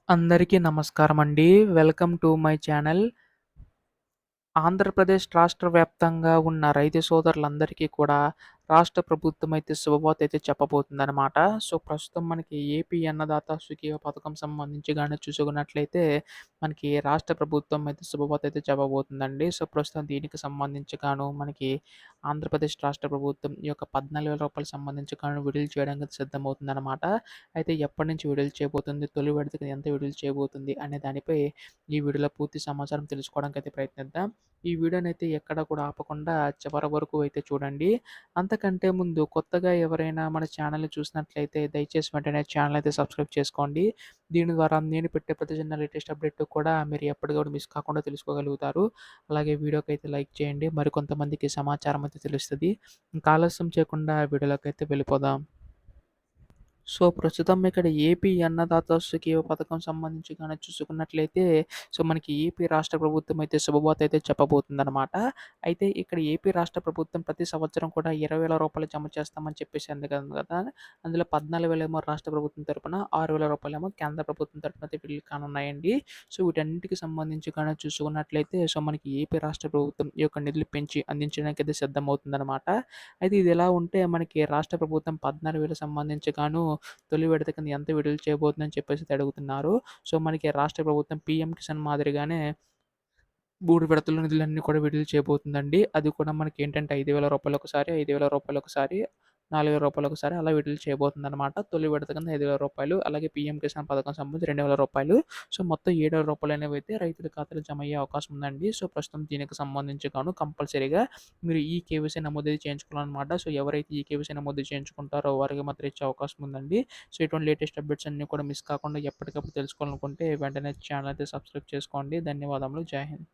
అందరికీ నమస్కారమండి. Welcome to my channel. Andhra Pradesh రాష్ట్ర వ్యాప్తంగా ఉన్న రైతు సోదరులందరికీ కూడా రాష్ట్ర ప్రభుత్వం అయితే శుభవార్త అయితే చెప్పబోతుందనమాట. సో, ప్రస్తుతం మనకి ఏపీ అన్నదాత సుఖీభ పథకం సంబంధించి గాని చూసుకున్నట్లయితే, మనకి రాష్ట్ర ప్రభుత్వం అయితే శుభవార్త అయితే చెప్పబోతుందండి. సో, ప్రస్తుతం దీనికి సంబంధించి గాను మనకి ఆంధ్రప్రదేశ్ రాష్ట్ర ప్రభుత్వం ఈ యొక్క రూ. 14,000 సంబంధించి గాను విడుదల చేయడానికి సిద్ధమవుతుందనమాట. అయితే ఎప్పటి నుంచి విడుదల చేయబోతుంది, తొలి విడతకి ఎంత విడుదల చేయబోతుంది అనే దానిపై ఈ వీడియోలో పూర్తి సమాచారం తెలుసుకోవడానికైతే ప్రయత్నిద్దాం. ఈ వీడియోనైతే ఎక్కడ కూడా ఆపకుండా చివరి వరకు అయితే చూడండి. అంతకంటే ముందు కొత్తగా ఎవరైనా మన ఛానల్‌ని చూసినట్లయితే దయచేసి వెంటనే ఛానల్ అయితే సబ్స్క్రైబ్ చేసుకోండి. దీని ద్వారా నేను పెట్టే ప్రతి చిన్న లేటెస్ట్ అప్డేట్ కూడా మీరు ఎప్పటికప్పుడు మిస్ కాకుండా తెలుసుకోగలుగుతారు. అలాగే వీడియోకైతే లైక్ చేయండి. మరికొంతమందికి సమాచారం అయితే తెలుస్తది. ఇంకా ఆలస్యం చేయకుండా వీడియోలోకైతే వెళ్ళిపోదాం. సో, ప్రస్తుతం ఇక్కడ ఏపీ అన్నదాత సుఖీభ పథకం సంబంధించి గాని చూసుకున్నట్లయితే, సో, మనకి ఏపీ రాష్ట్ర ప్రభుత్వం అయితే శుభవార్త అయితే చెప్పబోతుందనమాట. అయితే ఇక్కడ ఏపీ రాష్ట్ర ప్రభుత్వం ప్రతి సంవత్సరం కూడా రూ. 20,000 జమ చేస్తామని చెప్పేసి అంది కదా! అందులో 14,000 ఏమో రాష్ట్ర ప్రభుత్వం తరపున, రూ. 6,000 ఏమో కేంద్ర ప్రభుత్వం తరపున అయితే విడుదల కానున్నాయండి. సో, వీటన్నిటికి సంబంధించి గాని చూసుకున్నట్లయితే, సో, మనకి ఏపీ రాష్ట్ర ప్రభుత్వం ఈ యొక్క నిధులు పెంచి అందించడానికైతే సిద్ధమవుతుందనమాట. అయితే ఇదిలా ఉంటే మనకి రాష్ట్ర ప్రభుత్వం 14,000 సంబంధించి గాను తొలి విడత కింద ఎంత విడుదల చేయబోతుందని చెప్పేసి అడుగుతున్నారు. సో, మనకి రాష్ట్ర ప్రభుత్వం పీఎం కిసాన్ మాదిరిగానే 3 విడతల నిధులన్నీ కూడా విడుదల చేయబోతుందండి. అది కూడా మనకేంటంటే రూ. 5,000 ఒకసారి, రూ. 5,000 ఒకసారి, రూ. 4,000 ఒకసారి అలా విడుదల చేయబోతుందనమాట. తొలి విడత కింద రూ. 5,000 అలాగే పీఎం కిసాన్ పథకం సంబంధించి రూ. 2,000. సో, మొత్తం రూ. 7,000 అనేవైతే రైతుల ఖాతాలో జమ అయ్యే అవకాశం ఉందండి. సో, ప్రస్తుతం దీనికి సంబంధించి గాను కంపల్సరీగా మీరు ఈకేవైసీ నమోదైతే చేయించుకోవాలనమాట. సో, ఎవరైతే ఈకేవైసీ నమోదు చేయించుకుంటారో వారికి మాత్రం ఇచ్చే అవకాశం ఉందండి. సో, ఇటువంటి లేటెస్ట్ అప్డేట్స్ అన్నీ కూడా మిస్ కాకుండా ఎప్పటికప్పుడు తెలుసుకోవాలనుకుంటే వెంటనే ఛానల్ అయితే సబ్స్క్రైబ్ చేసుకోండి. ధన్యవాదములు. జై హింద్.